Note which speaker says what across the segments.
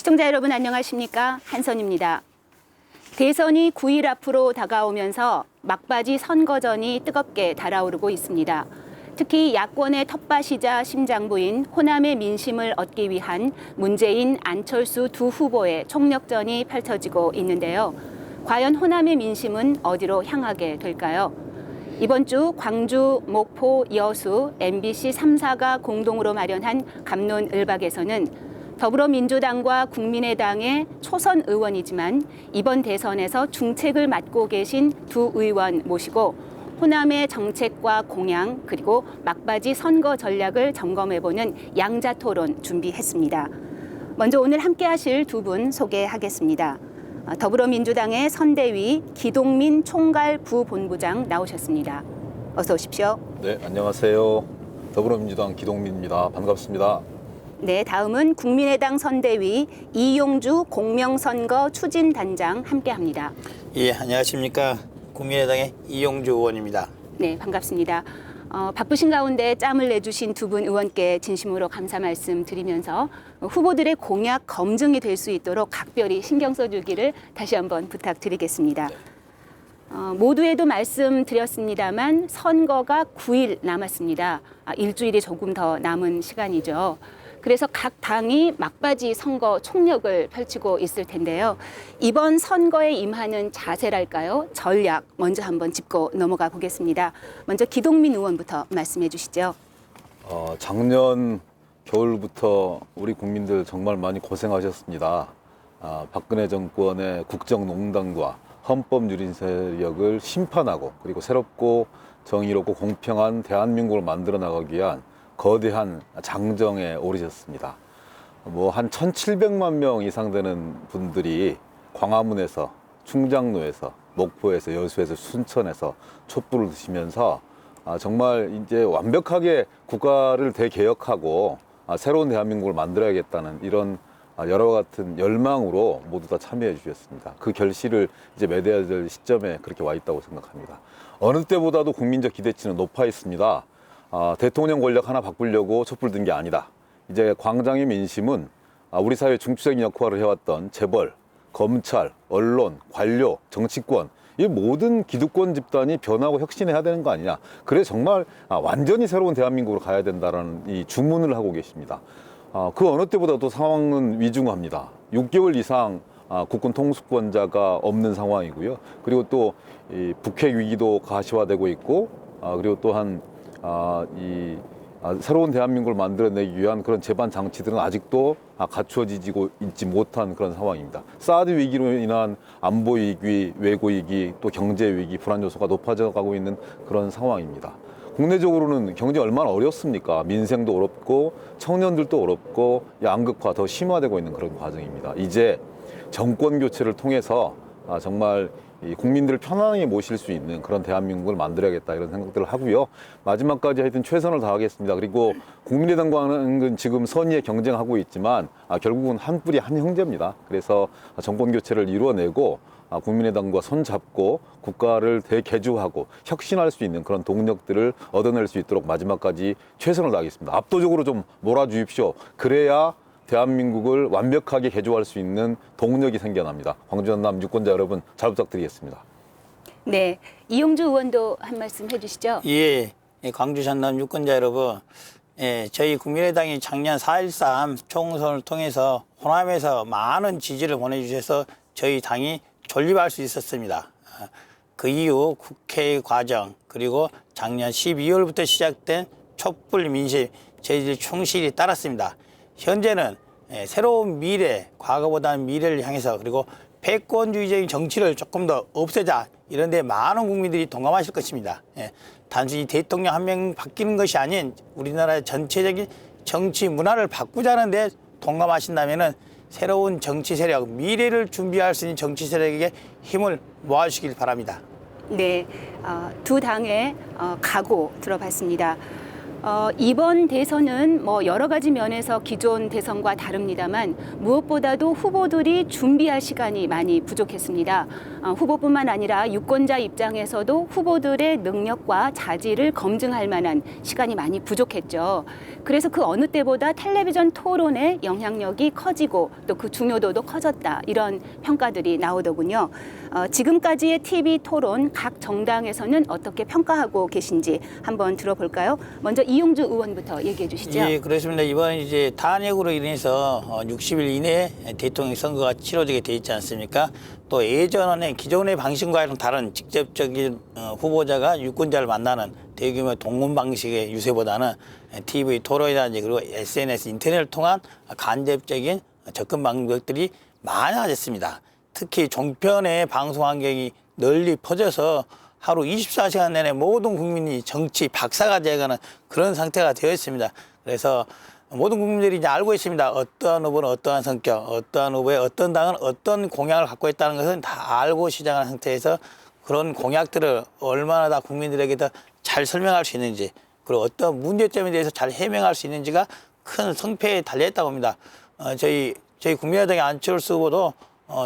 Speaker 1: 시청자 여러분 안녕하십니까? 한선입니다. 대선이 9일 앞으로 다가오면서 막바지 선거전이 뜨겁게 달아오르고 있습니다. 특히 야권의 텃밭이자 심장부인 호남의 민심을 얻기 위한 문재인, 안철수 두 후보의 총력전이 펼쳐지고 있는데요. 과연 호남의 민심은 어디로 향하게 될까요? 이번 주 광주, 목포, 여수, MBC 3사가 공동으로 마련한 갑론을박에서는 더불어민주당과 국민의당의 초선 의원이지만 이번 대선에서 중책을 맡고 계신 두 의원 모시고 호남의 정책과 공약 그리고 막바지 선거 전략을 점검해보는 양자 토론 준비했습니다. 먼저 오늘 함께하실 두 분 소개하겠습니다. 더불어민주당의 선대위 기동민 총괄 부본부장 나오셨습니다. 어서 오십시오.
Speaker 2: 네, 안녕하세요. 더불어민주당 기동민입니다. 반갑습니다.
Speaker 1: 네, 다음은 국민의당 선대위 이용주 공명선거 추진단장 함께합니다.
Speaker 3: 예, 안녕하십니까. 국민의당의 이용주 의원입니다.
Speaker 1: 네, 반갑습니다. 바쁘신 가운데 짬을 내주신 두 분 의원께 진심으로 감사 말씀 드리면서 후보들의 공약 검증이 될 수 있도록 각별히 신경 써주기를 다시 한번 부탁드리겠습니다. 모두에도 말씀드렸습니다만 선거가 9일 남았습니다. 일주일이 조금 더 남은 시간이죠. 그래서 각 당이 막바지 선거 총력을 펼치고 있을 텐데요. 이번 선거에 임하는 자세랄까요? 전략 먼저 한번 짚고 넘어가 보겠습니다. 먼저 기동민 의원부터 말씀해 주시죠.
Speaker 2: 작년 겨울부터 우리 국민들 정말 많이 고생하셨습니다. 박근혜 정권의 국정농단과 헌법유린 세력을 심판하고 그리고 새롭고 정의롭고 공평한 대한민국을 만들어 나가기 위한 거대한 장정에 오르셨습니다. 한 1,700만 명 이상 되는 분들이 광화문에서, 충장로에서, 목포에서, 여수에서, 순천에서 촛불을 드시면서 정말 이제 완벽하게 국가를 대개혁하고 새로운 대한민국을 만들어야겠다는 이런 여러 같은 열망으로 모두 다 참여해 주셨습니다. 그 결실을 이제 맺어야 될 시점에 그렇게 와 있다고 생각합니다. 어느 때보다도 국민적 기대치는 높아 있습니다. 대통령 권력 하나 바꾸려고 촛불 든 게 아니다. 이제 광장의 민심은 우리 사회 중추적인 역할을 해왔던 재벌, 검찰, 언론, 관료, 정치권 이 모든 기득권 집단이 변하고 혁신해야 되는 거 아니냐. 그래 정말 완전히 새로운 대한민국으로 가야 된다라는 이 주문을 하고 계십니다. 그 어느 때보다도 상황은 위중합니다. 6개월 이상 국군 통수권자가 없는 상황이고요. 그리고 또 이 북핵 위기도 가시화되고 있고 그리고 또한 새로운 대한민국을 만들어내기 위한 그런 제반 장치들은 아직도 갖추어지고 있지 못한 그런 상황입니다. 사드 위기로 인한 안보 위기, 외교 위기, 또 경제 위기, 불안 요소가 높아져 가고 있는 그런 상황입니다. 국내적으로는 경제 얼마나 어렵습니까? 민생도 어렵고 청년들도 어렵고 양극화 더 심화되고 있는 그런 과정입니다. 이제 정권 교체를 통해서 정말 이 국민들을 편안하게 모실 수 있는 그런 대한민국을 만들어야겠다 이런 생각들을 하고요. 마지막까지 하여튼 최선을 다하겠습니다. 그리고 국민의당과는 지금 선의의 경쟁하고 있지만 결국은 한 뿌리 한 형제입니다. 그래서 정권 교체를 이루어내고 국민의당과 손잡고 국가를 대개주하고 혁신할 수 있는 그런 동력들을 얻어낼 수 있도록 마지막까지 최선을 다하겠습니다. 압도적으로 좀 몰아주십시오. 그래야 대한민국을 완벽하게 개조할 수 있는 동력이 생겨납니다. 광주 전남 유권자 여러분 잘 부탁드리겠습니다.
Speaker 1: 네, 이용주 의원도 한 말씀 해주시죠.
Speaker 3: 예, 광주 전남 유권자 여러분, 저희 국민의당이 작년 4.13 총선을 통해서 호남에서 많은 지지를 보내주셔서 저희 당이 존립할 수 있었습니다. 그 이후 국회 과정 그리고 작년 12월부터 시작된 촛불 민심 저희들이 충실히 따랐습니다. 현재는 새로운 미래, 과거보다는 미래를 향해서 그리고 패권주의적인 정치를 조금 더 없애자 이런 데 많은 국민들이 동감하실 것입니다. 단순히 대통령 한 명 바뀌는 것이 아닌 우리나라의 전체적인 정치 문화를 바꾸자는 데 동감하신다면 새로운 정치 세력, 미래를 준비할 수 있는 정치 세력에게 힘을 모아주시길 바랍니다.
Speaker 1: 네, 두 당의 각오 들어봤습니다. 이번 대선은 뭐 여러 가지 면에서 기존 대선과 다릅니다만 무엇보다도 후보들이 준비할 시간이 많이 부족했습니다. 후보뿐만 아니라 유권자 입장에서도 후보들의 능력과 자질을 검증할 만한 시간이 많이 부족했죠. 그래서 그 어느 때보다 텔레비전 토론의 영향력이 커지고 또 그 중요도도 커졌다. 이런 평가들이 나오더군요. 지금까지의 TV 토론 각 정당에서는 어떻게 평가하고 계신지 한번 들어볼까요? 먼저 이용주 의원부터 얘기해 주시죠.
Speaker 3: 예, 그렇습니다. 이번 이제 탄핵으로 인해서 60일 이내에 대통령 선거가 치러지게 돼 있지 않습니까? 또 예전에 기존의 방식과는 다른 직접적인 후보자가 유권자를 만나는 대규모 동문 방식의 유세보다는 TV 토론이라든지 그리고 SNS 인터넷을 통한 간접적인 접근 방법들이 많아졌습니다. 특히 종편의 방송 환경이 널리 퍼져서 하루 24시간 내내 모든 국민이 정치 박사가 되어가는 그런 상태가 되어 있습니다. 그래서 모든 국민들이 이제 알고 있습니다. 어떠한 후보는 어떠한 성격, 어떠한 후보의 어떤 당은 어떤 공약을 갖고 있다는 것은 다 알고 시작한 상태에서 그런 공약들을 얼마나 다 국민들에게 더 잘 설명할 수 있는지, 그리고 어떤 문제점에 대해서 잘 해명할 수 있는지가 큰 성패에 달려있다고 봅니다. 저희 국민의당의 안철수 후보도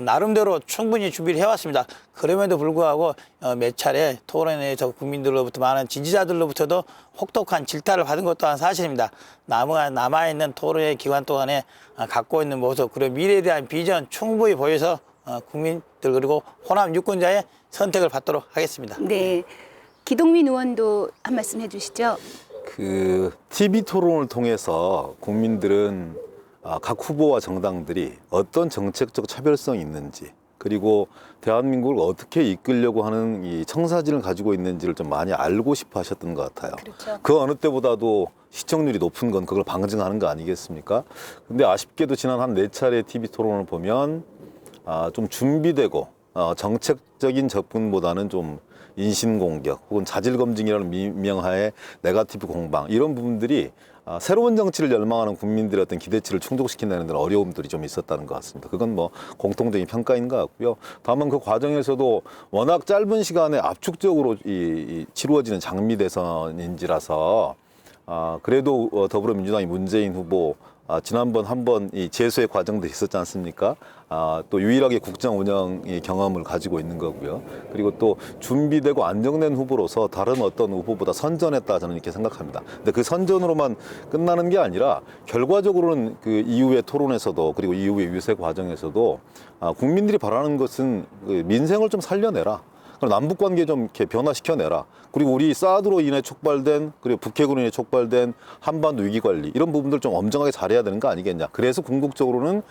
Speaker 3: 나름대로 충분히 준비를 해왔습니다. 그럼에도 불구하고 몇 차례 토론회에서 국민들로부터 많은 지지자들로부터도 혹독한 질타를 받은 것도 한 사실입니다. 남아있는 토론회 기간 동안에 갖고 있는 모습, 그리고 미래에 대한 비전 충분히 보여서 국민들 그리고 호남 유권자의 선택을 받도록 하겠습니다.
Speaker 1: 네, 기동민 의원도 한 말씀 해주시죠.
Speaker 2: 그 TV 토론을 통해서 국민들은 각 후보와 정당들이 어떤 정책적 차별성이 있는지, 그리고 대한민국을 어떻게 이끌려고 하는 이 청사진을 가지고 있는지를 좀 많이 알고 싶어 하셨던 것 같아요.
Speaker 1: 그렇죠.
Speaker 2: 그 어느 때보다도 시청률이 높은 건 그걸 방증하는 거 아니겠습니까? 근데 아쉽게도 지난 한 4차례 TV 토론을 보면 좀 준비되고 정책적인 접근보다는 좀 인신공격 혹은 자질검증이라는 명하에 네거티브 공방, 이런 부분들이 새로운 정치를 열망하는 국민들의 어떤 기대치를 충족시킨다는 데는 어려움들이 좀 있었다는 것 같습니다. 그건 뭐 공통적인 평가인 것 같고요. 다만 그 과정에서도 워낙 짧은 시간에 압축적으로 치루어지는 장미 대선인지라서 그래도 더불어민주당이 문재인 후보 지난번 한번 이 재수의 과정도 있었지 않습니까? 또 유일하게 국정 운영의 경험을 가지고 있는 거고요. 그리고 또 준비되고 안정된 후보로서 다른 어떤 후보보다 선전했다, 저는 이렇게 생각합니다. 근데 그 선전으로만 끝나는 게 아니라 결과적으로는 그 이후의 토론에서도, 그리고 이후의 유세 과정에서도 국민들이 바라는 것은 그 민생을 좀 살려내라, 남북 관계 좀 이렇게 변화시켜내라, 그리고 우리 사드로 인해 촉발된, 그리고 북핵으로 인해 촉발된 한반도 위기 관리, 이런 부분들 좀 엄정하게 잘해야 되는 거 아니겠냐. 그래서 궁극적으로는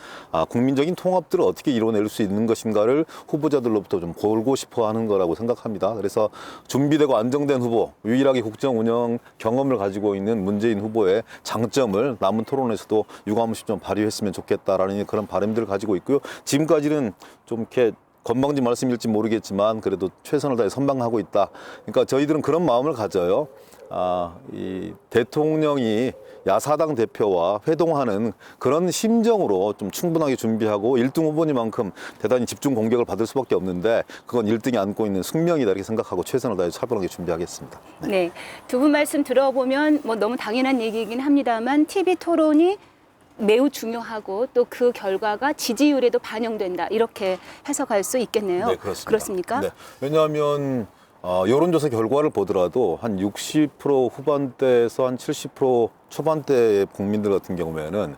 Speaker 2: 국민적인 통합들을 어떻게 이뤄낼 수 있는 것인가를 후보자들로부터 좀 보고 싶어 하는 거라고 생각합니다. 그래서 준비되고 안정된 후보, 유일하게 국정 운영 경험을 가지고 있는 문재인 후보의 장점을 남은 토론에서도 유감없이 좀 발휘했으면 좋겠다라는 그런 바람들을 가지고 있고요. 지금까지는 좀 이렇게 건방진 말씀일지 모르겠지만 그래도 최선을 다해 선방하고 있다. 그러니까 저희들은 그런 마음을 가져요. 이 대통령이 야사당 대표와 회동하는 그런 심정으로 좀 충분하게 준비하고 1등 후보님만큼 대단히 집중 공격을 받을 수밖에 없는데, 그건 1등이 안고 있는 숙명이다, 이렇게 생각하고 최선을 다해 차분하게 준비하겠습니다.
Speaker 1: 네, 두 분 말씀 들어보면 뭐 너무 당연한 얘기이긴 합니다만 TV 토론이 매우 중요하고 또 그 결과가 지지율에도 반영된다, 이렇게 해석할 수 있겠네요.
Speaker 2: 네, 그렇습니다.
Speaker 1: 그렇습니까?
Speaker 2: 네. 왜냐하면 여론조사 결과를 보더라도 한 60% 후반대에서 한 70% 초반대의 국민들 같은 경우에는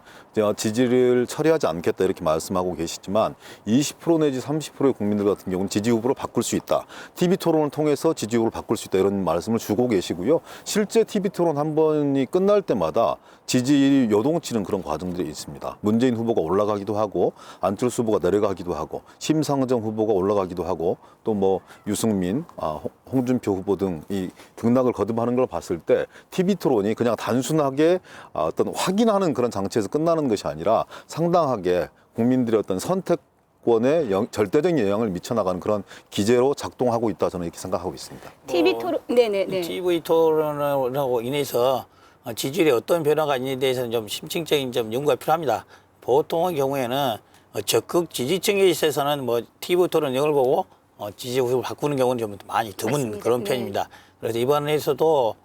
Speaker 2: 지지를 처리하지 않겠다, 이렇게 말씀하고 계시지만 20% 내지 30%의 국민들 같은 경우는 지지 후보로 바꿀 수 있다, TV 토론을 통해서 지지 후보를 바꿀 수 있다, 이런 말씀을 주고 계시고요. 실제 TV 토론 한 번이 끝날 때마다 지지 요동치는 그런 과정들이 있습니다. 문재인 후보가 올라가기도 하고 안철수 후보가 내려가기도 하고 심상정 후보가 올라가기도 하고 또 뭐 유승민, 홍준표 후보 등 이 등락을 거듭하는 걸 봤을 때 TV 토론이 그냥 단순하게 어떤 확인하는 그런 장치에서 끝나는 것이 아니라 상당하게 국민들의 어떤 선택권에 절대적인 영향을 미쳐나가는 그런 기제로 작동하고 있다, 저는 이렇게 생각하고 있습니다.
Speaker 1: TV 토론, 네네네.
Speaker 3: TV 토론으로 인해서 지지율에 어떤 변화가 있는지에 대해서는 좀 심층적인 좀 연구가 필요합니다. 보통의 경우에는 적극 지지층에 있어서는 뭐 TV 토론 내용을 보고 지지 후보를 바꾸는 경우는 좀 많이 드문
Speaker 1: 맞습니다.
Speaker 3: 그런
Speaker 1: 네.
Speaker 3: 편입니다. 그래서 이번에서도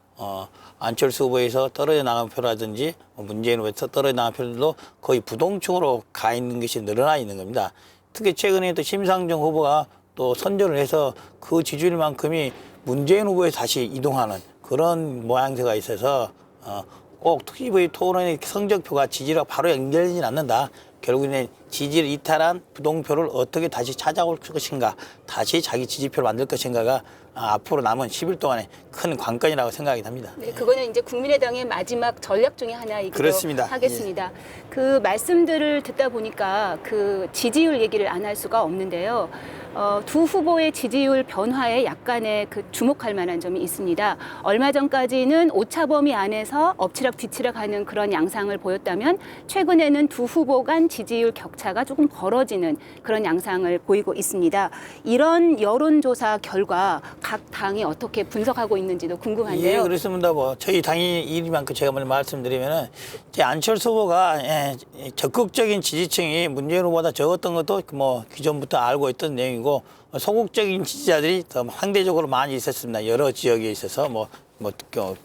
Speaker 3: 안철수 후보에서 떨어져 나간 표라든지 문재인 후보에서 떨어져 나간 표들도 거의 부동층으로 가 있는 것이 늘어나 있는 겁니다. 특히 최근에 또 심상정 후보가 또 선전을 해서 그 지지율만큼이 문재인 후보에 다시 이동하는 그런 모양새가 있어서 꼭 TV의 토론의 성적표가 지지율과 바로 연결되지는 않는다. 결국에는 지지를 이탈한 부동표를 어떻게 다시 찾아올 것인가, 다시 자기 지지표를 만들 것인가가 앞으로 남은 10일 동안의 큰 관건이라고 생각이 됩니다.
Speaker 1: 네, 그거는 이제 국민의당의 마지막 전략 중에 하나이기도
Speaker 3: 그렇습니다.
Speaker 1: 하겠습니다. 그 말씀들을 듣다 보니까 그 지지율 얘기를 안 할 수가 없는데요. 두 후보의 지지율 변화에 약간의 그 주목할 만한 점이 있습니다. 얼마 전까지는 오차 범위 안에서 엎치락 뒤치락 하는 그런 양상을 보였다면 최근에는 두 후보 간 지지율 격차가 조금 벌어지는 그런 양상을 보이고 있습니다. 이런 여론조사 결과 각 당이 어떻게 분석하고 있는지도 궁금한데요.
Speaker 3: 예, 그렇습니다. 저희 당이 일만큼 제가 먼저 말씀드리면은 이제 안철수 후보가 적극적인 지지층이 문재인 후보보다 적었던 것도 기존부터 알고 있던 내용이고 소극적인 지지자들이 더 상대적으로 많이 있었습니다. 여러 지역에 있어서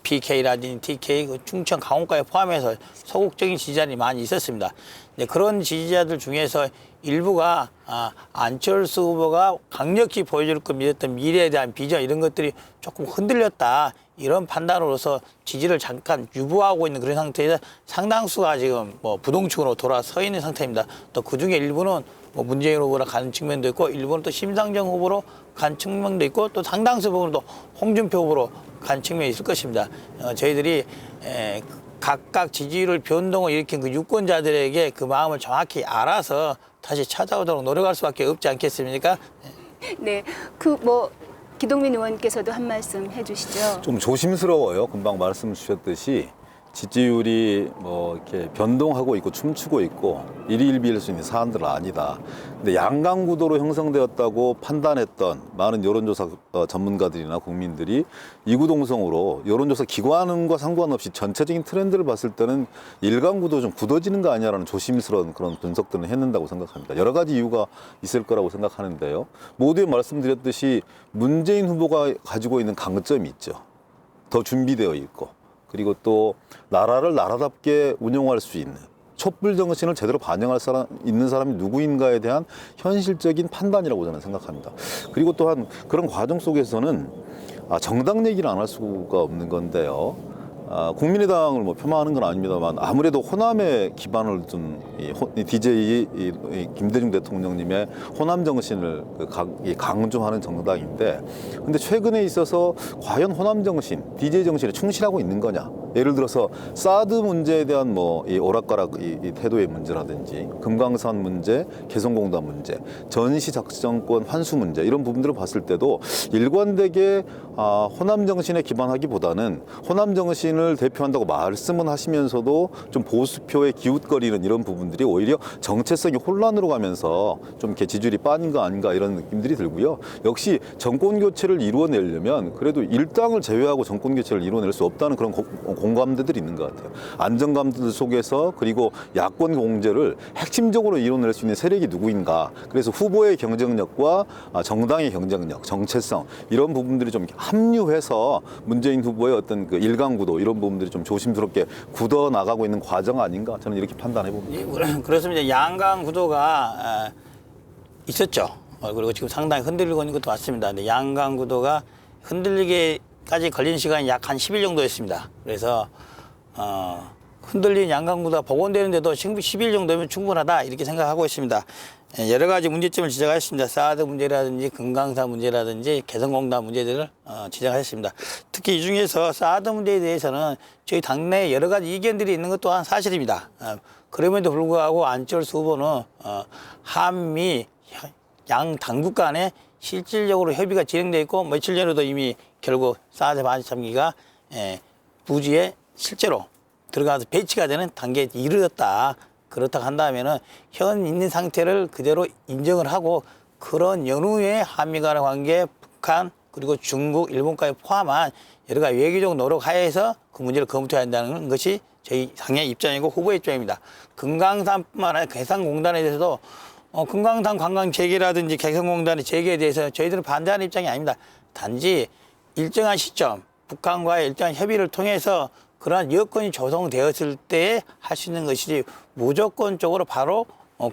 Speaker 3: PK라든지 TK, 충청, 강원까지 포함해서 소극적인 지지자들이 많이 있었습니다. 그런 지지자들 중에서 일부가 안철수 후보가 강력히 보여줄 것 믿었던 미래에 대한 비전 이런 것들이 조금 흔들렸다. 이런 판단으로서 지지를 잠깐 유보하고 있는 그런 상태에서 상당수가 지금 부동층으로 돌아서 있는 상태입니다. 또 그중에 일부는 문재인 후보로 가는 측면도 있고 일부는 또 심상정 후보로 간 측면도 있고 또 상당수 부분은 또 홍준표 후보로 간 측면이 있을 것입니다. 저희들이 각각 지지율 변동을 일으킨 그 유권자들에게 그 마음을 정확히 알아서 다시 찾아오도록 노력할 수밖에 없지 않겠습니까?
Speaker 1: 네, 기동민 의원께서도 한 말씀 해주시죠.
Speaker 2: 좀 조심스러워요. 금방 말씀 주셨듯이 지지율이 이렇게 변동하고 있고 춤추고 있고 일희일비할 수 있는 사안들은 아니다. 근데 양강 구도로 형성되었다고 판단했던 많은 여론조사 전문가들이나 국민들이 이구동성으로 여론조사 기관과 상관없이 전체적인 트렌드를 봤을 때는 일강 구도 좀 굳어지는 거 아니냐라는 조심스러운 그런 분석들은 했는다고 생각합니다. 여러 가지 이유가 있을 거라고 생각하는데요. 모두에 말씀드렸듯이 문재인 후보가 가지고 있는 강점이 있죠. 더 준비되어 있고. 그리고 또 나라를 나라답게 운영할 수 있는 촛불 정신을 제대로 반영할 있는 사람이 누구인가에 대한 현실적인 판단이라고 저는 생각합니다. 그리고 또한 그런 과정 속에서는 정당 얘기를 안 할 수가 없는 건데요. 국민의당을 표방하는 건 아닙니다만 아무래도 호남에 기반을 둔 DJ 김대중 대통령님의 호남 정신을 강조하는 정당인데, 근데 최근에 있어서 과연 호남 정신, DJ 정신에 충실하고 있는 거냐? 예를 들어서 사드 문제에 대한 이 오락가락 이 태도의 문제라든지 금강산 문제, 개성공단 문제, 전시 작전권 환수 문제 이런 부분들을 봤을 때도 일관되게 호남 정신에 기반하기보다는 호남 정신을 대표한다고 말씀은 하시면서도 좀 보수표에 기웃거리는 이런 부분들이 오히려 정체성이 혼란으로 가면서 좀 이렇게 지지율이 빠진 거 아닌가 이런 느낌들이 들고요. 역시 정권 교체를 이루어내려면 그래도 일당을 제외하고 정권 교체를 이루어낼 수 없다는 그런 공감대들이 있는 것 같아요. 안정감들 속에서 그리고 야권 공제를 핵심적으로 이뤄낼 수 있는 세력이 누구인가. 그래서 후보의 경쟁력과 정당의 경쟁력, 정체성 이런 부분들이 좀 합류해서 문재인 후보의 어떤 그 일강구도 이런 부분들이 좀 조심스럽게 굳어 나가고 있는 과정 아닌가 저는 이렇게 판단해 봅니다.
Speaker 3: 예, 그렇습니다. 양강 구도가 있었죠. 그리고 지금 상당히 흔들리고 있는 것도 맞습니다. 근데 양강 구도가 흔들리기까지 걸린 시간이 약 한 10일 정도였습니다. 그래서 흔들린 양강 구도가 복원되는데도 10일 정도면 충분하다 이렇게 생각하고 있습니다. 여러 가지 문제점을 지적하셨습니다. 사드 문제라든지 금강산 문제라든지 개성공단 문제들을 지적하셨습니다. 특히 이 중에서 사드 문제에 대해서는 저희 당내에 여러 가지 이견들이 있는 것 또한 사실입니다. 그럼에도 불구하고 안철수 후보는 한미 양 당국 간에 실질적으로 협의가 진행되어 있고 며칠 전에도 이미 결국 사드 반참기가 부지에 실제로 들어가서 배치가 되는 단계에 이르렀다. 그렇다고 한다면은 현 있는 상태를 그대로 인정을 하고 그런 연후의 한미 간의 관계, 북한 그리고 중국, 일본까지 포함한 여러 가지 외교적 노력 하에서 그 문제를 검토해야 한다는 것이 저희 당의 입장이고 후보의 입장입니다. 금강산뿐만 아니라 개성공단에 대해서도 금강산 관광 재개라든지 개성공단의 재개에 대해서 저희들은 반대하는 입장이 아닙니다. 단지 일정한 시점 북한과의 일정한 협의를 통해서 그러한 여건이 조성되었을 때 할 수 있는 것이지 무조건적으로 바로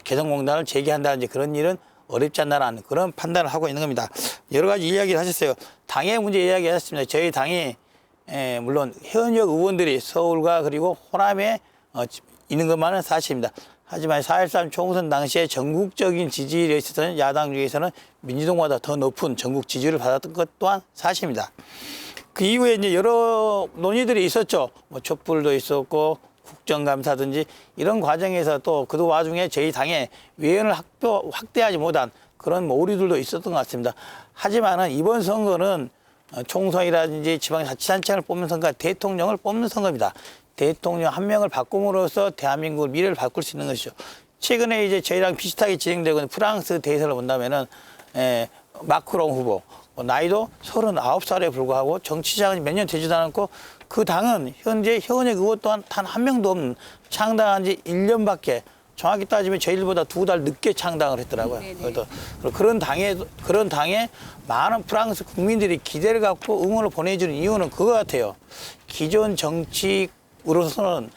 Speaker 3: 개성공단을 재개한다든지 그런 일은 어렵지 않나라는 그런 판단을 하고 있는 겁니다. 여러 가지 이야기를 하셨어요. 당의 문제 이야기하셨습니다. 저희 당이 물론 현역 의원들이 서울과 그리고 호남에 있는 것만은 사실입니다. 하지만 4.13 총선 당시에 전국적인 지지율에 있어서는 야당 중에서는 민주당보다 더 높은 전국 지지율을 받았던 것 또한 사실입니다. 그 이후에 이제 여러 논의들이 있었죠. 뭐 촛불도 있었고 국정감사든지 이런 과정에서 또 그 와중에 저희 당의 외연을 확대하지 못한 그런 오류들도 있었던 것 같습니다. 하지만은 이번 선거는 총선이라든지 지방자치단체를 뽑는 선거가 대통령을 뽑는 선거입니다. 대통령 한 명을 바꿈으로써 대한민국 미래를 바꿀 수 있는 것이죠. 최근에 이제 저희랑 비슷하게 진행되고 있는 프랑스 대선을 본다면은 마크롱 후보 나이도 39살에 불과하고 정치자금이 몇 년 되지도 않았고 그 당은 현재 현역 의원 또한 단 한 명도 없는 창당한 지 1년밖에 정확히 따지면 저희들보다 2달 늦게 창당을 했더라고요. 그런 당에 많은 프랑스 국민들이 기대를 갖고 응원을 보내주는 이유는 그거 같아요. 기존 정치로서는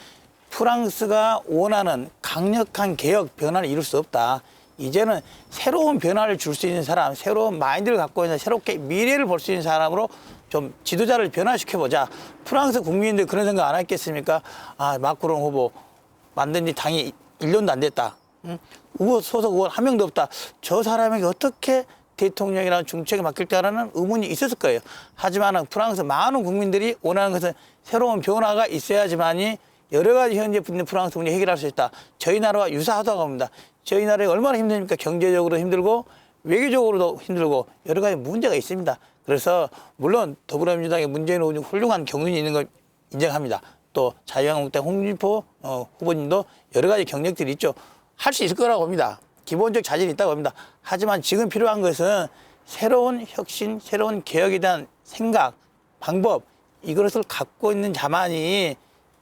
Speaker 3: 프랑스가 원하는 강력한 개혁 변화를 이룰 수 없다. 이제는 새로운 변화를 줄 수 있는 사람, 새로운 마인드를 갖고 있는 새롭게 미래를 볼 수 있는 사람으로 좀 지도자를 변화시켜보자. 프랑스 국민들 그런 생각 안 했겠습니까? 아, 마크롱 후보 만든 지 당이 1년도 안 됐다. 응? 소속 의원 한 명도 없다. 저 사람에게 어떻게 대통령이라는 중책을 맡길까라는 의문이 있었을 거예요. 하지만 프랑스 많은 국민들이 원하는 것은 새로운 변화가 있어야지만이 여러 가지 현재 있는 프랑스 문제 해결할 수 있다. 저희 나라와 유사하다고 합니다. 저희 나라에 얼마나 힘듭니까? 경제적으로 힘들고 외교적으로도 힘들고 여러 가지 문제가 있습니다. 그래서 물론 더불어민주당의 문재인 후보님 훌륭한 경륜이 있는 걸 인정합니다. 또 자유한국당 홍준표 후보님도 여러 가지 경력들이 있죠. 할 수 있을 거라고 봅니다. 기본적 자질이 있다고 봅니다. 하지만 지금 필요한 것은 새로운 혁신, 새로운 개혁에 대한 생각, 방법 이것을 갖고 있는 자만이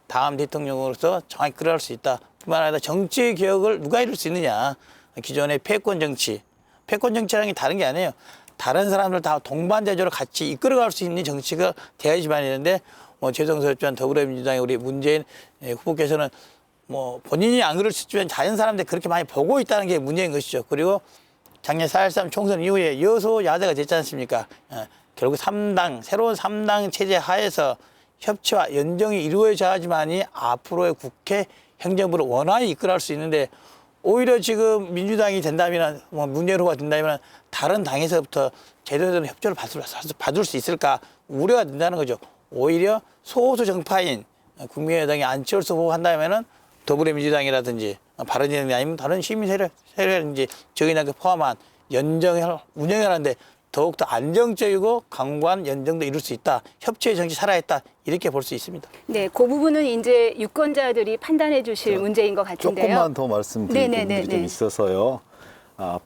Speaker 3: 다음 대통령으로서 정확히 끌어갈 수 있다. 뿐만 아니라 정치의 개혁을 누가 이룰 수 있느냐. 기존의 패권 정치라는 게 다른 게 아니에요. 다른 사람들 다 동반자적으로 같이 이끌어갈 수 있는 정치가 돼야지만 되는데 죄송스럽지만 더불어민주당의 우리 문재인 후보께서는 뭐 본인이 안 그럴 수 있지만 다른 사람들 그렇게 많이 보고 있다는 게 문제인 것이죠. 그리고 작년 4.13 총선 이후에 여소야대가 됐지 않습니까? 결국 새로운 3당 체제 하에서 협치와 연정이 이루어져야지만이 앞으로의 국회 행정부를 원활히 이끌어갈 수 있는데 오히려 지금 민주당이 된다면 문재인 후보가 된다면 다른 당에서부터 제대로 된 협조를 받을 수 있을까 우려가 된다는 거죠. 오히려 소수 정파인 국민의당이 안철수 후보가 한다면은 더불어민주당이라든지 바른미래당이 아니면 다른 시민 세력이라든지 저희나게 포함한 연정을 운영하는데 더욱더 안정적이고 강관 연정도 이룰 수 있다. 협치의 정치 살아있다. 이렇게 볼 수 있습니다.
Speaker 1: 네, 그 부분은 이제 유권자들이 판단해 주실 문제인 것 같은데요.
Speaker 2: 조금만 더 말씀드릴 부분이 좀 있어서요.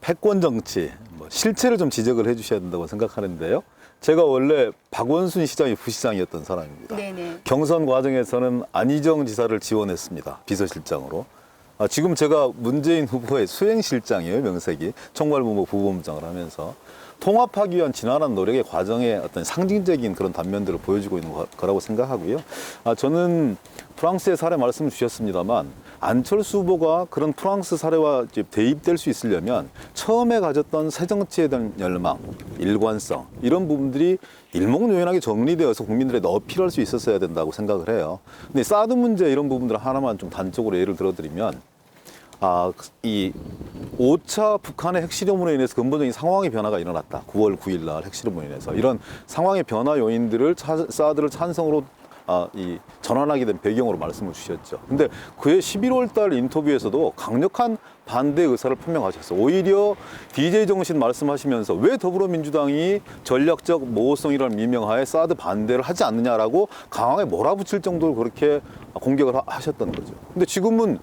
Speaker 2: 패권 정치, 실체를 좀 지적을 해 주셔야 된다고 생각하는데요. 제가 원래 박원순 시장이 부시장이었던 사람입니다.
Speaker 1: 네네.
Speaker 2: 경선 과정에서는 안희정 지사를 지원했습니다. 비서실장으로. 지금 제가 문재인 후보의 수행실장이에요. 명색이. 총괄본부 부본부장을 하면서. 통합하기 위한 지난한 노력의 과정에 어떤 상징적인 그런 단면들을 보여주고 있는 거라고 생각하고요. 저는 프랑스의 사례 말씀을 주셨습니다만 안철수 후보가 그런 프랑스 사례와 대입될 수 있으려면 처음에 가졌던 새 정치에 대한 열망, 일관성 이런 부분들이 일목요연하게 정리되어서 국민들에게 어필할 수 있었어야 된다고 생각을 해요. 근데 사드 문제 이런 부분들 하나만 좀 단적으로 예를 들어드리면 이 5차 북한의 핵실험으로 인해서 근본적인 상황의 변화가 일어났다. 9월 9일 날 핵실험으로 인해서 이런 상황의 변화 요인들을 사드를 찬성으로 전환하게 된 배경으로 말씀을 주셨죠. 근데 그해 11월 달 인터뷰에서도 강력한 반대 의사를 표명하셨어요. 오히려 DJ 정신 말씀하시면서 왜 더불어민주당이 전략적 모호성이라는 미명하에 사드 반대를 하지 않느냐라고 강하게 몰아붙일 정도로 그렇게 공격을 하셨던 거죠. 근데 지금은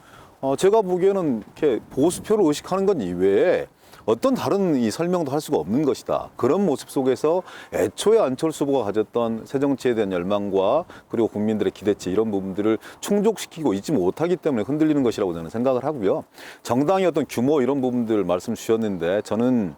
Speaker 2: 제가 보기에는 이렇게 보수표를 의식하는 것 이외에 어떤 다른 이 설명도 할 수가 없는 것이다. 그런 모습 속에서 애초에 안철수 후보가 가졌던 새 정치에 대한 열망과 그리고 국민들의 기대치 이런 부분들을 충족시키고 있지 못하기 때문에 흔들리는 것이라고 저는 생각을 하고요. 정당의 어떤 규모 이런 부분들 말씀 주셨는데 저는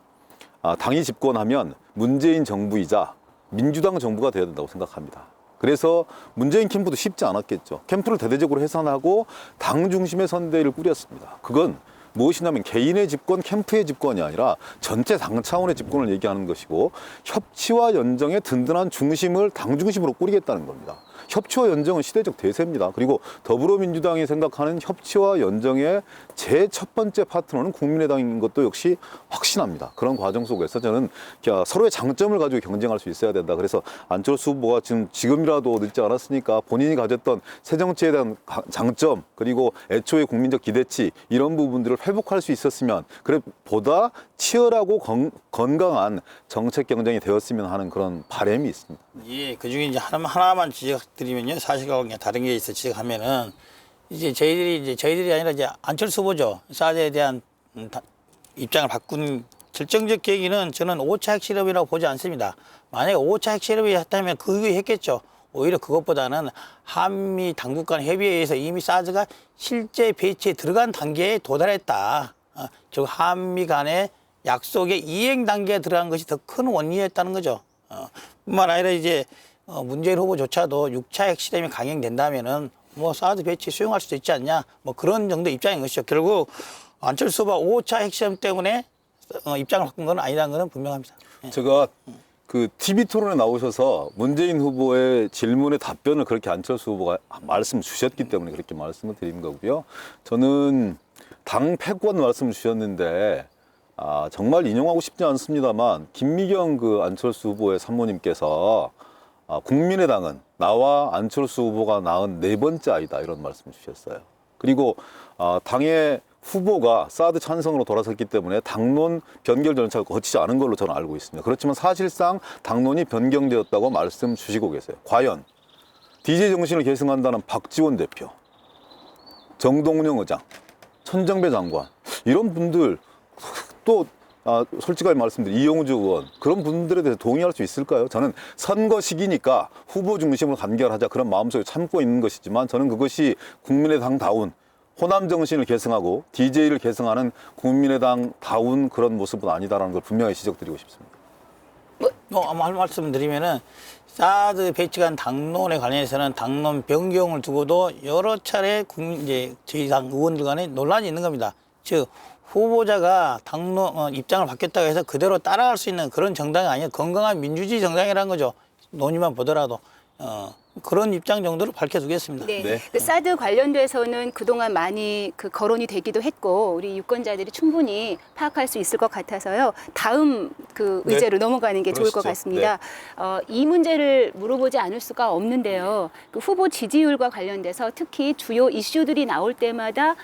Speaker 2: 당이 집권하면 문재인 정부이자 민주당 정부가 되어야 된다고 생각합니다. 그래서 문재인 캠프도 쉽지 않았겠죠. 캠프를 대대적으로 해산하고 당 중심의 선대위를 꾸렸습니다. 그건 무엇이냐면 개인의 집권, 캠프의 집권이 아니라 전체 당 차원의 집권을 얘기하는 것이고 협치와 연정의 든든한 중심을 당 중심으로 꾸리겠다는 겁니다. 협치와 연정은 시대적 대세입니다. 그리고 더불어민주당이 생각하는 협치와 연정의 제 첫 번째 파트너는 국민의당인 것도 역시 확신합니다. 그런 과정 속에서 저는 서로의 장점을 가지고 경쟁할 수 있어야 된다. 그래서 안철수 후보가 지금이라도 늦지 않았으니까 본인이 가졌던 새 정치에 대한 장점 그리고 애초의 국민적 기대치 이런 부분들을 회복할 수 있었으면 그래 보다 치열하고 건강한 정책 경쟁이 되었으면 하는 그런 바람이 있습니다.
Speaker 3: 예, 그 중에 이제 하나만 지적드리면요. 사실과 그냥 다른 게 있어 지적하면은 이제 저희들이 아니라 이제 안철수 후보죠. 사드에 대한 입장을 바꾼 결정적 계기는 저는 5차 핵실험이라고 보지 않습니다. 만약에 5차 핵실험이 했다면 그 이후에 했겠죠. 오히려 그것보다는 한미 당국 간 협의에 의해서 이미 사드가 실제 배치에 들어간 단계에 도달했다. 즉 한미 간의 약속의 이행 단계에 들어간 것이 더 큰 원인이었다는 거죠. 뿐만 아니라 이제 문재인 후보조차도 6차 핵실험이 강행된다면은 뭐 사드 배치 수용할 수도 있지 않냐 뭐 그런 정도 입장인 것이죠. 결국 안철수 후보가 5차 핵실험 때문에 입장을 바꾼 건 아니라는 건 분명합니다. 예.
Speaker 2: 제가 그 TV 토론에 나오셔서 문재인 후보의 질문에 답변을 그렇게 안철수 후보가 말씀 주셨기 때문에 그렇게 말씀을 드린 거고요. 저는 당 패권 말씀 주셨는데 정말 인용하고 싶지 않습니다만 김미경 그 안철수 후보의 산모님께서 국민의당은 나와 안철수 후보가 낳은 네 번째 아이다 이런 말씀 주셨어요. 그리고 당의 후보가 사드 찬성으로 돌아섰기 때문에 당론 변결 절차가 거치지 않은 걸로 저는 알고 있습니다. 그렇지만 사실상 당론이 변경되었다고 말씀 주시고 계세요. 과연 DJ 정신을 계승한다는 박지원 대표, 정동영 의장, 천정배 장관 이런 분들 또 솔직하게 말씀드리면 이용주 의원 그런 분들에 대해서 동의할 수 있을까요? 저는 선거 시기니까 후보 중심으로 간결하자 그런 마음속에 참고 있는 것이지만 저는 그것이 국민의당다운 호남 정신을 계승하고 DJ를 계승하는 국민의당다운 그런 모습은 아니다라는 걸 분명히 지적드리고 싶습니다.
Speaker 3: 한 말씀 드리면은 사드 배치관 당론에 관련해서는 당론 변경을 두고도 여러 차례 이제 저희 당 의원들 간에 논란이 있는 겁니다. 즉 후보자가 당론 입장을 바뀌었다고 해서 그대로 따라갈 수 있는 그런 정당이 아니에요. 건강한 민주주의 정당이라는 거죠. 논의만 보더라도 그런 입장 정도로 밝혀두겠습니다.
Speaker 1: 네.
Speaker 2: 네.
Speaker 1: 그 사드 관련돼서는 그동안 많이 그 거론이 되기도 했고 우리 유권자들이 충분히 파악할 수 있을 것 같아서요. 다음 그 의제로 넘어가는 게 좋을 것
Speaker 2: 그러시죠.
Speaker 1: 같습니다. 이 문제를 물어보지 않을 수가 없는데요. 그 후보 지지율과 관련돼서 특히 주요 이슈들이 나올 때마다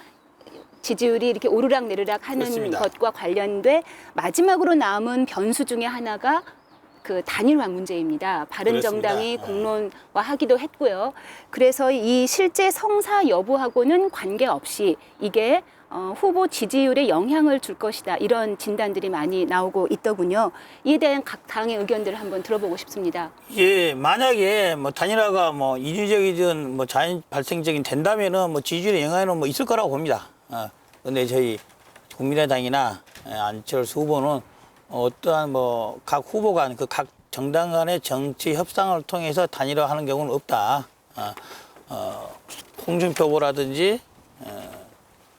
Speaker 1: 지지율이 이렇게 오르락내리락 하는
Speaker 3: 그렇습니다.
Speaker 1: 것과 관련돼 마지막으로 남은 변수 중에 하나가 그 단일화 문제입니다. 바른정당이
Speaker 3: 그렇습니다.
Speaker 1: 공론화하기도 했고요. 그래서 이 실제 성사 여부하고는 관계없이 이게 후보 지지율에 영향을 줄 것이다. 이런 진단들이 많이 나오고 있더군요. 이에 대한 각 당의 의견들을 한번 들어보고 싶습니다.
Speaker 3: 예, 만약에 뭐 단일화가 뭐 인위적이든 뭐 자연 발생적인 된다면은 뭐 지지율에 영향은 뭐 있을 거라고 봅니다. 근데 저희 국민의당이나 안철수 후보는 어떠한 뭐 각 후보 간 그 각 정당 간의 정치 협상을 통해서 단일화하는 경우는 없다. 홍준표 후보라든지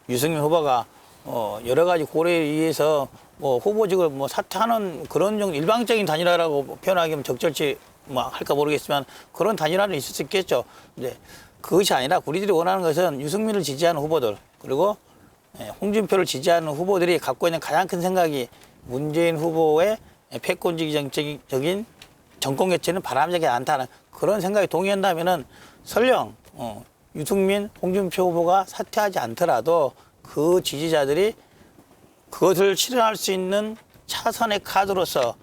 Speaker 3: 유승민 후보가 여러 가지 고려에 의해서 뭐 후보직을 뭐 사퇴하는 그런 정도 일방적인 단일화라고 표현하기면 적절치 뭐 할까 모르겠지만 그런 단일화는 있을 수 있겠죠. 근데 그것이 아니라 우리들이 원하는 것은 유승민을 지지하는 후보들 그리고 홍준표를 지지하는 후보들이 갖고 있는 가장 큰 생각이 문재인 후보의 패권주의적인 정권 개최는 바람직하지 않다는 그런 생각에 동의한다면은 설령 유승민, 홍준표 후보가 사퇴하지 않더라도 그 지지자들이 그것을 실현할 수 있는 차선의 카드로서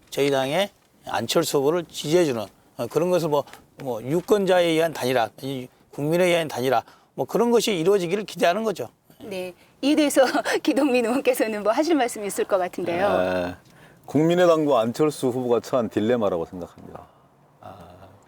Speaker 3: 저희 당의 안철수 후보를 지지해주는 그런 것을 뭐 유권자에 의한 단일화, 국민에 의한 단일화 뭐 그런 것이 이루어지기를 기대하는 거죠.
Speaker 1: 네, 이에 대해서 기동민 의원께서는 뭐 하실 말씀이 있을 것 같은데요.
Speaker 2: 국민의당과 안철수 후보가 처한 딜레마라고 생각합니다.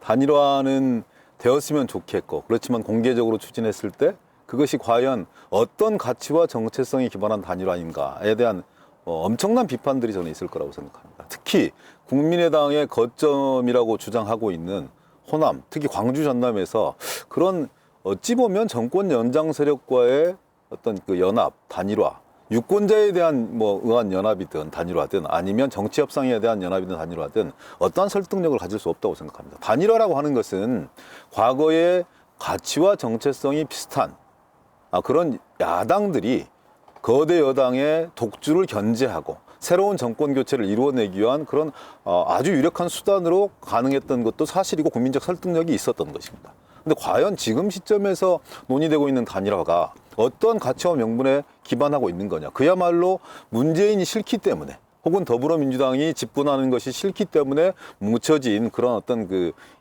Speaker 2: 단일화는 되었으면 좋겠고 그렇지만 공개적으로 추진했을 때 그것이 과연 어떤 가치와 정체성이 기반한 단일화인가에 대한 엄청난 비판들이 저는 있을 거라고 생각합니다. 특히 국민의당의 거점이라고 주장하고 있는 호남, 특히 광주 전남에서 그런 어찌 보면 정권 연장 세력과의 어떤 그 연합, 단일화, 유권자에 대한 뭐 의한 연합이든 단일화든 아니면 정치 협상에 대한 연합이든 단일화든 어떠한 설득력을 가질 수 없다고 생각합니다. 단일화라고 하는 것은 과거의 가치와 정체성이 비슷한 그런 야당들이 거대 여당의 독주를 견제하고 새로운 정권 교체를 이루어내기 위한 그런 아주 유력한 수단으로 가능했던 것도 사실이고 국민적 설득력이 있었던 것입니다. 근데 과연 지금 시점에서 논의되고 있는 단일화가 어떤 가치와 명분에 기반하고 있는 거냐. 그야말로 문재인이 싫기 때문에 혹은 더불어민주당이 집권하는 것이 싫기 때문에 뭉쳐진 그런 어떤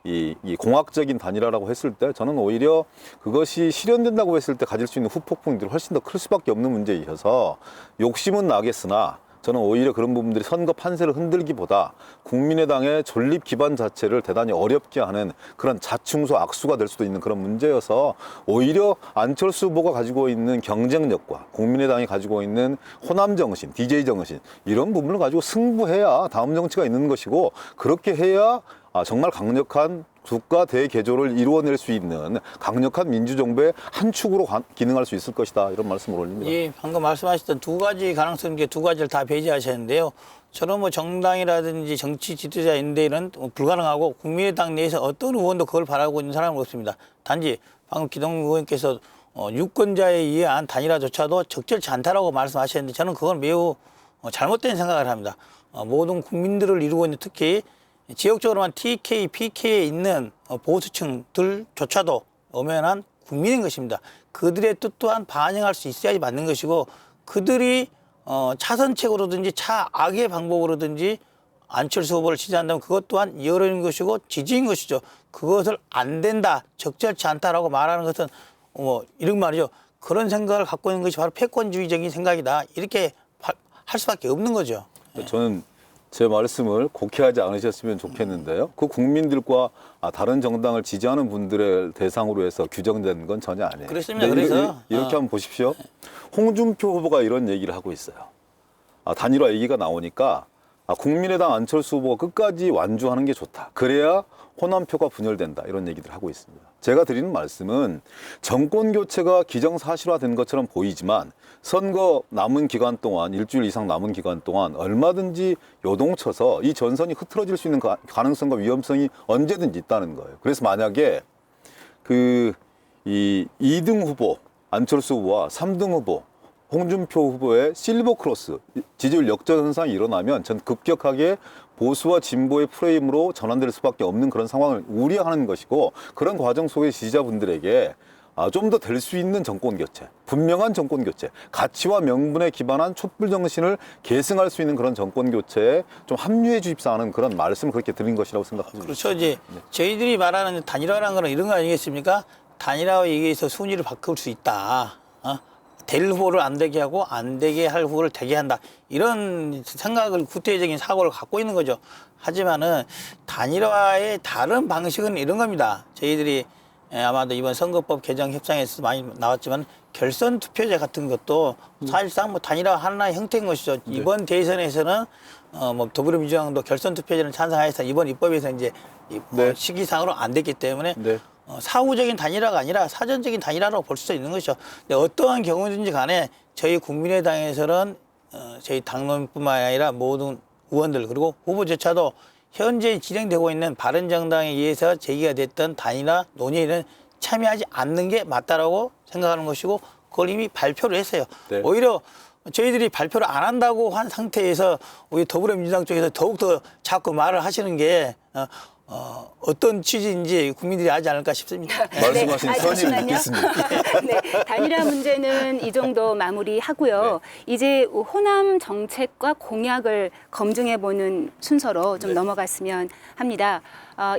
Speaker 2: 이 공학적인 단일화라고 했을 때 저는 오히려 그것이 실현된다고 했을 때 가질 수 있는 후폭풍들이 훨씬 더 클 수밖에 없는 문제이셔서 욕심은 나겠으나 저는 오히려 그런 부분들이 선거 판세를 흔들기보다 국민의당의 존립 기반 자체를 대단히 어렵게 하는 그런 자충수 악수가 될 수도 있는 그런 문제여서 오히려 안철수 후보가 가지고 있는 경쟁력과 국민의당이 가지고 있는 호남 정신, DJ 정신 이런 부분을 가지고 승부해야 다음 정치가 있는 것이고 그렇게 해야 정말 강력한 국가 대개조를 이루어낼 수 있는 강력한 민주정부의 한 축으로 기능할 수 있을 것이다. 이런 말씀을 올립니다.
Speaker 3: 예, 방금 말씀하셨던 두 가지 가능성 중에 두 가지를 다 배제하셨는데요. 저는 뭐 정당이라든지 정치 지도자인데는 불가능하고 국민의당 내에서 어떤 의원도 그걸 바라고 있는 사람은 없습니다. 단지 방금 기동 의원께서 유권자에 의한 단일화조차도 적절치 않다라고 말씀하셨는데 저는 그건 매우 잘못된 생각을 합니다. 모든 국민들을 이루고 있는 특히 지역적으로만 TK, PK에 있는 보수층들조차도 엄연한 국민인 것입니다. 그들의 뜻 또한 반영할 수 있어야지 맞는 것이고 그들이 차선책으로든지 차악의 방법으로든지 안철수 후보를 지지한다면 그것 또한 여론인 것이고 지지인 것이죠. 그것을 안 된다, 적절치 않다라고 말하는 것은 이런 말이죠. 그런 생각을 갖고 있는 것이 바로 패권주의적인 생각이다. 이렇게 할 수밖에 없는 거죠.
Speaker 2: 저는 제 말씀을 곡해하지 않으셨으면 좋겠는데요. 그 국민들과 다른 정당을 지지하는 분들의 대상으로 해서 규정된 건 전혀 아니에요.
Speaker 3: 그렇습니다. 그래서
Speaker 2: 이렇게 한번 보십시오. 홍준표 후보가 이런 얘기를 하고 있어요. 단일화 얘기가 나오니까 국민의당 안철수 후보가 끝까지 완주하는 게 좋다. 그래야 호남표가 분열된다. 이런 얘기를 하고 있습니다. 제가 드리는 말씀은 정권 교체가 기정사실화된 것처럼 보이지만 선거 남은 기간 동안 일주일 이상 남은 기간 동안 얼마든지 요동쳐서 이 전선이 흐트러질 수 있는 가능성과 위험성이 언제든지 있다는 거예요. 그래서 만약에 이 2등 후보 안철수 후보와 3등 후보 홍준표 후보의 실버 크로스 지지율 역전 현상이 일어나면 전 급격하게 보수와 진보의 프레임으로 전환될 수밖에 없는 그런 상황을 우려하는 것이고 그런 과정 속에 지지자분들에게 좀 더 될 수 있는 정권 교체, 분명한 정권 교체, 가치와 명분에 기반한 촛불 정신을 계승할 수 있는 그런 정권 교체에 좀 합류해 주십사 하는 그런 말씀을 그렇게 드린 것이라고 생각합니다.
Speaker 3: 그렇죠. 이제 저희들이 말하는 단일화라는 건 이런 거 아니겠습니까? 단일화에 의해서 순위를 바꿀 수 있다. 될 후보를 안 되게 하고 안 되게 할 후보를 되게 한다. 이런 생각을 구태적인 사고를 갖고 있는 거죠. 하지만은 단일화의 다른 방식은 이런 겁니다. 저희들이 아마도 이번 선거법 개정 협상에서 많이 나왔지만 결선 투표제 같은 것도 사실상 뭐 단일화 하나의 형태인 것이죠. 이번 대선에서는 뭐 더불어민주당도 결선 투표제를 찬성하여서 이번 입법에서 이제 시기상으로 안 됐기 때문에 사후적인 단일화가 아니라 사전적인 단일화라고 볼 수도 있는 것이죠. 근데 어떠한 경우든지 간에 저희 국민의당에서는 저희 당론뿐만 아니라 모든 의원들 그리고 후보조차도 현재 진행되고 있는 바른정당에 의해서 제기가 됐던 단일화 논의에는 참여하지 않는 게 맞다라고 생각하는 것이고 그걸 이미 발표를 했어요.
Speaker 2: 네.
Speaker 3: 오히려 저희들이 발표를 안 한다고 한 상태에서 우리 더불어민주당 쪽에서 더욱더 자꾸 말을 하시는 게 어떤 취지인지 국민들이 알지 않을까 싶습니다.
Speaker 2: 말씀하신 선의를
Speaker 1: 잠시만요.
Speaker 2: 믿겠습니다.
Speaker 1: 네, 단일화 문제는 이 정도 마무리하고요. 이제 호남 정책과 공약을 검증해보는 순서로 좀 넘어갔으면 합니다.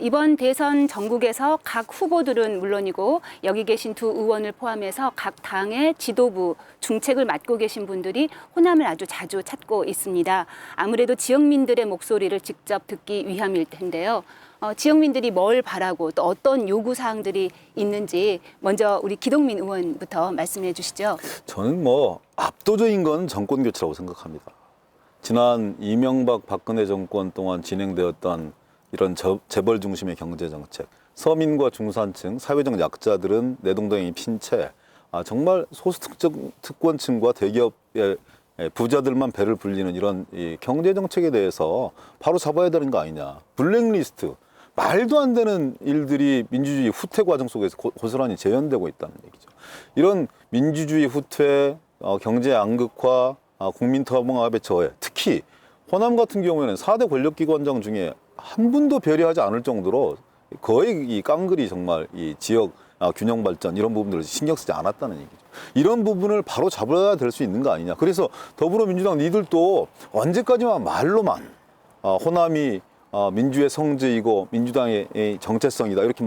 Speaker 1: 이번 대선 전국에서 각 후보들은 물론이고 여기 계신 두 의원을 포함해서 각 당의 지도부 중책을 맡고 계신 분들이 호남을 아주 자주 찾고 있습니다. 아무래도 지역민들의 목소리를 직접 듣기 위함일 텐데요. 지역민들이 뭘 바라고 또 어떤 요구사항들이 있는지 먼저 우리 기동민 의원부터 말씀해 주시죠.
Speaker 2: 저는 압도적인 건 정권 교체라고 생각합니다. 지난 이명박 박근혜 정권 동안 진행되었던 이런 재벌 중심의 경제 정책, 서민과 중산층, 사회적 약자들은 내동댕이 핀 채 정말 소수특권층과 대기업의 부자들만 배를 불리는 이런 이 경제 정책에 대해서 바로 잡아야 되는 거 아니냐. 블랙리스트, 말도 안 되는 일들이 민주주의 후퇴 과정 속에서 고스란히 재현되고 있다는 얘기죠. 이런 민주주의 후퇴, 경제 양극화, 국민 통합의 저해, 특히 호남 같은 경우에는 4대 권력기관장 중에 한 분도 배려하지 않을 정도로 거의 이 깡그리 정말 이 지역 균형 발전 이런 부분들을 신경 쓰지 않았다는 얘기죠. 이런 부분을 바로 잡아야 될 수 있는 거 아니냐. 그래서 더불어민주당 니들도 언제까지만 말로만 호남이 민주의 성지이고 민주당의 정체성이다 이렇게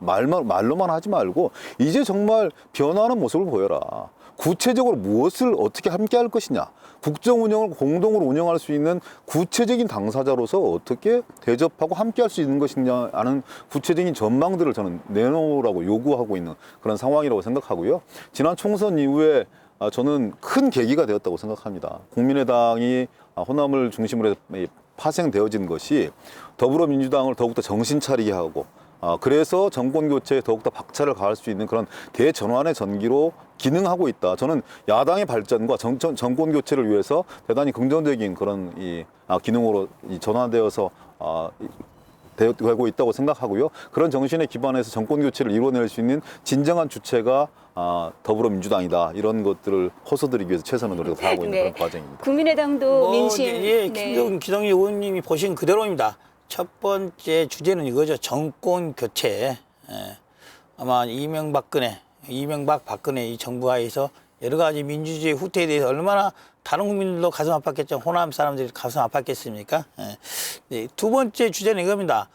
Speaker 2: 말로만 하지 말고 이제 정말 변화하는 모습을 보여라. 구체적으로 무엇을 어떻게 함께 할 것이냐, 국정 운영을 공동으로 운영할 수 있는 구체적인 당사자로서 어떻게 대접하고 함께 할 수 있는 것이냐 하는 구체적인 전망들을 저는 내놓으라고 요구하고 있는 그런 상황이라고 생각하고요. 지난 총선 이후에 저는 큰 계기가 되었다고 생각합니다. 국민의당이 호남을 중심으로 해서 파생되어진 것이 더불어민주당을 더욱더 정신 차리게 하고 그래서 정권 교체에 더욱더 박차를 가할 수 있는 그런 대전환의 전기로 기능하고 있다. 저는 야당의 발전과 정권 교체를 위해서 대단히 긍정적인 그런 기능으로 전환되어서 되고 있다고 생각하고요. 그런 정신에 기반해서 정권 교체를 이루어낼 수 있는 진정한 주체가 더불어민주당이다. 이런 것들을 호소드리기 위해서 최선의 노력을 다하고 있는 그런 과정입니다.
Speaker 1: 국민의당도 민심.
Speaker 3: 예, 기동희 의원님이 보신 그대로입니다. 첫 번째 주제는 이거죠. 정권 교체. 아마 이명박 박근혜 이 정부 하에서 여러 가지 민주주의 후퇴에 대해서 얼마나 다른 국민들도 가슴 아팠겠죠. 호남 사람들이 가슴 아팠겠습니까? 네, 두 번째 주제는 이겁니다.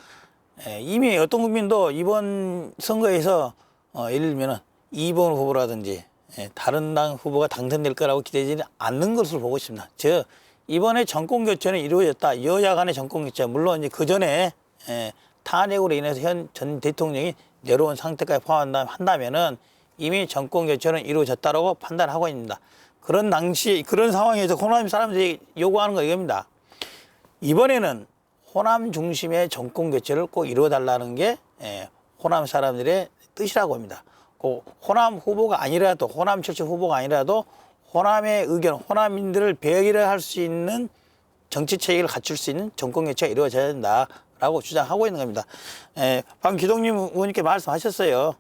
Speaker 3: 이미 어떤 국민도 이번 선거에서 예를 들면 이번 후보라든지 다른 당 후보가 당선될 거라고 기대되지 않는 것으로 보고 있습니다. 즉 이번에 정권 교체는 이루어졌다. 여야 간의 정권 교체. 물론 이제 그 전에 탄핵으로 인해서 현 전 대통령이 내려온 상태까지 포함한다면은 이미 정권 교체는 이루어졌다라고 판단하고 있습니다. 그런 상황에서 호남 사람들이 요구하는 거 이겁니다. 이번에는 호남 중심의 정권 교체를 꼭 이루어달라는 게 호남 사람들의 뜻이라고 합니다. 호남 후보가 아니라도, 호남 출신 후보가 아니라도 호남의 의견, 호남인들을 배려할 수 있는 정치 체계를 갖출 수 있는 정권 교체가 이루어져야 된다라고 주장하고 있는 겁니다. 방금 기동님 의원님께 말씀하셨어요.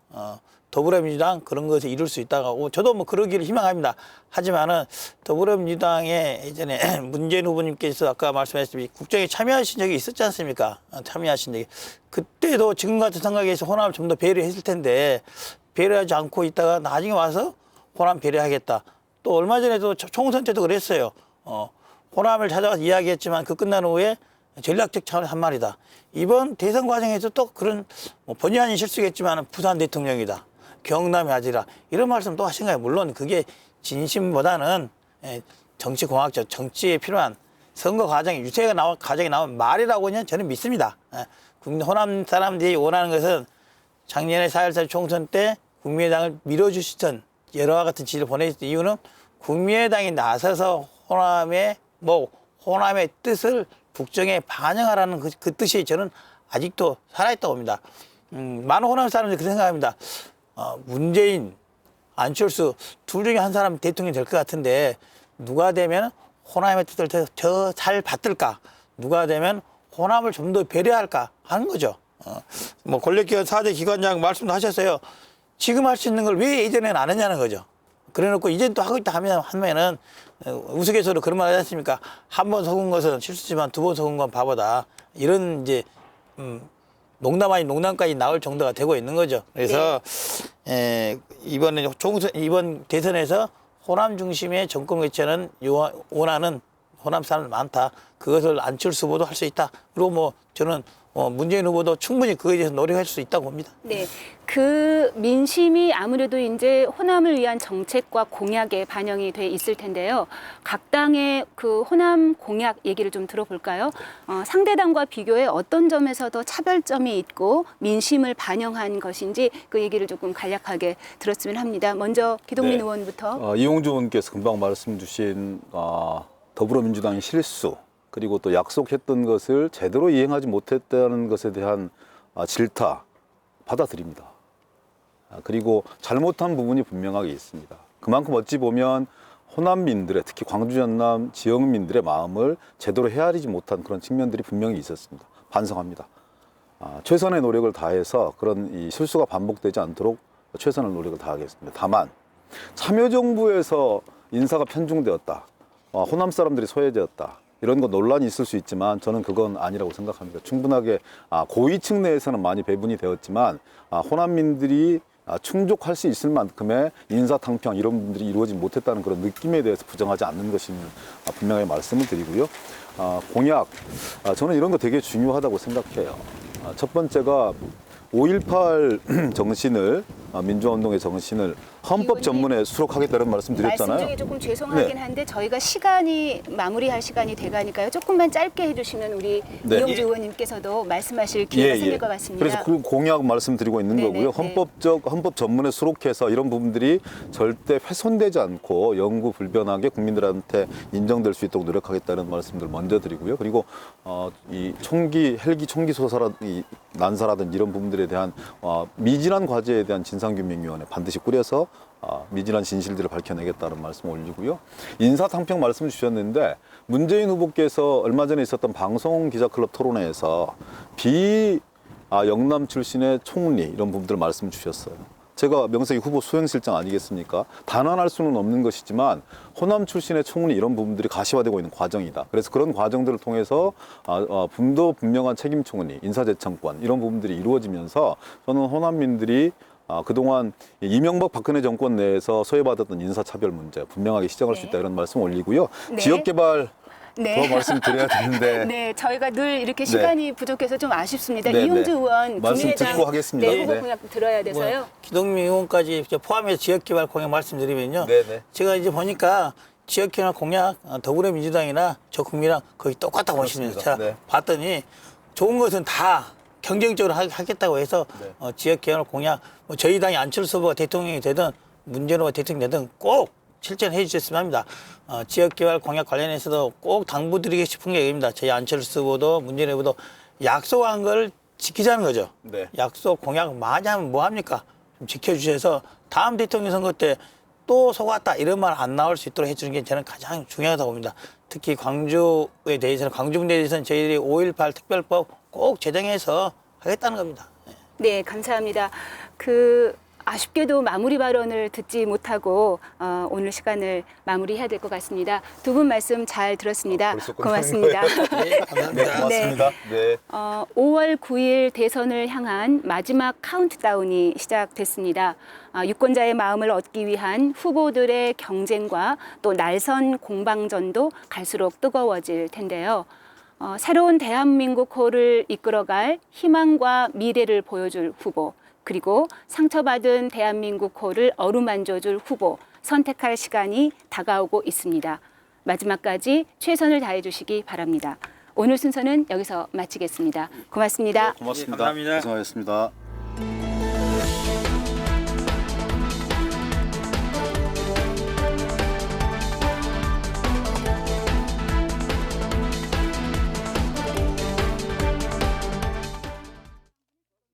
Speaker 3: 더불어민주당 그런 것을 이룰 수 있다고. 저도 뭐 그러기를 희망합니다. 하지만은 더불어민주당의 예전에 문재인 후보님께서 아까 말씀하셨듯이 국정에 참여하신 적이 있었지 않습니까? 참여하신 적이. 그때도 지금 같은 생각에서 호남을 좀 더 배려했을 텐데 배려하지 않고 있다가 나중에 와서 호남 배려하겠다. 또 얼마 전에도 총선 때도 그랬어요. 호남을 찾아가서 이야기했지만 그 끝난 후에 전략적 차원에서 한 말이다. 이번 대선 과정에서 또 그런 본의 아닌 실수겠지만 부산 대통령이다. 경남의 아지라 이런 말씀 또 하신 거예요. 물론 그게 진심보다는 정치공학적 정치에 필요한 선거 과정에 유세가 과정에 나온 말이라고는 저는 믿습니다. 호남 사람들이 원하는 것은 작년에 4.18 총선 때 국민의당을 밀어주시던 여러와 같은 지지를 보내주던 이유는 국민의당이 나서서 호남의 뜻을 국정에 반영하라는 그 뜻이 저는 아직도 살아있다고 봅니다. 많은 호남 사람들이 그렇게 생각합니다. 문재인, 안철수 둘 중에 한 사람 대통령이 될 것 같은데 누가 되면 호남의 뜻을 더 잘 받들까? 누가 되면 호남을 좀 더 배려할까 하는 거죠. 권력기관 4대 기관장 말씀도 하셨어요. 지금 할 수 있는 걸 왜 예전에는 안 했냐는 거죠. 그래놓고 이젠 또 하고 있다 하면은 우스갯소리로 그런 말 하지 않습니까? 한 번 속은 것은 실수지만 두 번 속은 건 바보다. 이런 이제 농담 아닌 농담까지 나올 정도가 되고 있는 거죠. 그래서 이번 대선에서 호남 중심의 정권 교체는 원하는 호남 사람들 많다. 그것을 안철수 후보도 할 수 있다. 그리고 저는 문재인 후보도 충분히 그거에 대해서 노력할 수 있다고 봅니다.
Speaker 1: 네. 그 민심이 아무래도 이제 호남을 위한 정책과 공약에 반영이 돼 있을 텐데요. 각 당의 그 호남 공약 얘기를 좀 들어볼까요? 상대 당과 비교해 어떤 점에서 더 차별점이 있고 민심을 반영한 것인지 그 얘기를 조금 간략하게 들었으면 합니다. 먼저 기동민 의원부터.
Speaker 2: 이용주 의원께서 금방 말씀 주신 더불어민주당의 실수 그리고 또 약속했던 것을 제대로 이행하지 못했다는 것에 대한 질타 받아들입니다. 그리고 잘못한 부분이 분명하게 있습니다. 그만큼 어찌 보면 호남민들의, 특히 광주 전남 지역민들의 마음을 제대로 헤아리지 못한 그런 측면들이 분명히 있었습니다. 반성합니다. 최선의 노력을 다해서 그런 이 실수가 반복되지 않도록 최선의 노력을 다하겠습니다. 다만 참여정부에서 인사가 편중되었다, 호남 사람들이 소외되었다, 이런 거 논란이 있을 수 있지만 저는 그건 아니라고 생각합니다. 충분하게 고위층 내에서는 많이 배분이 되었지만 호남민들이 충족할 수 있을 만큼의 인사탕평 이런 분들이 이루어지지 못했다는 그런 느낌에 대해서 부정하지 않는 것이 분명히 말씀을 드리고요. 공약, 저는 이런 거 되게 중요하다고 생각해요. 첫 번째가 5.18 정신을, 민주화운동의 정신을 헌법 전문에 수록하겠다는 말씀 드렸잖아요.
Speaker 1: 말씀 중에 조금 죄송하긴 한데 저희가 시간이 마무리할 시간이 돼가니까요. 조금만 짧게 해주시면 우리
Speaker 2: 네.
Speaker 1: 이용주 의원님께서도 말씀하실 기회가 생길 것 같습니다.
Speaker 2: 그래서 그 공약 말씀드리고 있는
Speaker 1: 네네,
Speaker 2: 거고요.
Speaker 1: 네.
Speaker 2: 헌법 전문에 수록해서 이런 부분들이 절대 훼손되지 않고 영구 불변하게 국민들한테 인정될 수 있도록 노력하겠다는 말씀들 먼저 드리고요. 그리고 이 헬기 총기 난사라든지 이런 부분들에 대한 미진한 과제에 대한 진상규명위원회 반드시 꾸려서 미진한 진실들을 밝혀내겠다는 말씀 올리고요. 인사탕평 말씀 주셨는데 문재인 후보께서 얼마 전에 있었던 방송 기자클럽 토론회에서 영남 출신의 총리 이런 부분들 말씀 주셨어요. 제가 명색이 후보 수행실장 아니겠습니까? 단언할 수는 없는 것이지만 호남 출신의 총리 이런 부분들이 가시화되고 있는 과정이다. 그래서 그런 과정들을 통해서 분도 분명한 책임 총리, 인사재청권 이런 부분들이 이루어지면서 저는 호남민들이 그동안 이명박 박근혜 정권 내에서 소외받았던 인사차별 문제 분명하게 시정할 수 있다 이런 말씀 올리고요.
Speaker 1: 네.
Speaker 2: 지역개발
Speaker 1: 네.
Speaker 2: 더 말씀드려야 되는데
Speaker 1: 네, 저희가 늘 이렇게 시간이 부족해서 좀 아쉽습니다.
Speaker 2: 네,
Speaker 1: 이용주
Speaker 2: 네.
Speaker 1: 의원
Speaker 2: 말씀
Speaker 1: 국민의당
Speaker 2: 듣고 하겠습니다.
Speaker 1: 네, 후보
Speaker 2: 네.
Speaker 1: 공약 들어야 돼서요.
Speaker 3: 기동민 의원까지 포함해서 지역개발 공약 말씀드리면요.
Speaker 2: 네네.
Speaker 3: 제가 이제 보니까 지역개발 공약 더불어민주당이나 저 국민이랑 거의 똑같다고 보시면서 제가
Speaker 2: 네.
Speaker 3: 봤더니 좋은 것은 다 경쟁적으로 하겠다고 해서
Speaker 2: 네.
Speaker 3: 지역개발 공약 저희 당이 안철수 후보가 대통령이 되든 문재인 후보가 대통령이 되든 꼭 실천해 주셨으면 합니다. 지역개발 공약 관련해서도 꼭 당부드리고 싶은 게 이겁니다. 저희 안철수 후보도 문재인 후보도 약속한 걸 지키자는 거죠.
Speaker 2: 네.
Speaker 3: 약속 공약 많이 하면 뭐 합니까? 좀 지켜주셔서 다음 대통령 선거 때 또 속았다 이런 말 안 나올 수 있도록 해주는 게 저는 가장 중요하다고 봅니다. 특히 광주에 대해서는 광주분에 대해서는 저희들이 5.18 특별법 꼭 제정해서 하겠다는 겁니다.
Speaker 1: 네, 감사합니다. 아쉽게도 마무리 발언을 듣지 못하고 오늘 시간을 마무리해야 될 것 같습니다. 두 분 말씀 잘 들었습니다.
Speaker 2: 벌써 끝나는
Speaker 1: 고맙습니다.
Speaker 3: 네, 감사합니다.
Speaker 2: 네, 고맙습니다. 네.
Speaker 1: 5월 9일 대선을 향한 마지막 카운트다운이 시작됐습니다. 유권자의 마음을 얻기 위한 후보들의 경쟁과 또 날선 공방전도 갈수록 뜨거워질 텐데요. 새로운 대한민국호를 이끌어갈 희망과 미래를 보여줄 후보, 그리고 상처받은 대한민국호를 어루만져줄 후보 선택할 시간이 다가오고 있습니다. 마지막까지 최선을 다해 주시기 바랍니다. 오늘 순서는 여기서 마치겠습니다. 고맙습니다.
Speaker 2: 고맙습니다.
Speaker 3: 감사합니다.
Speaker 2: 고생하셨습니다.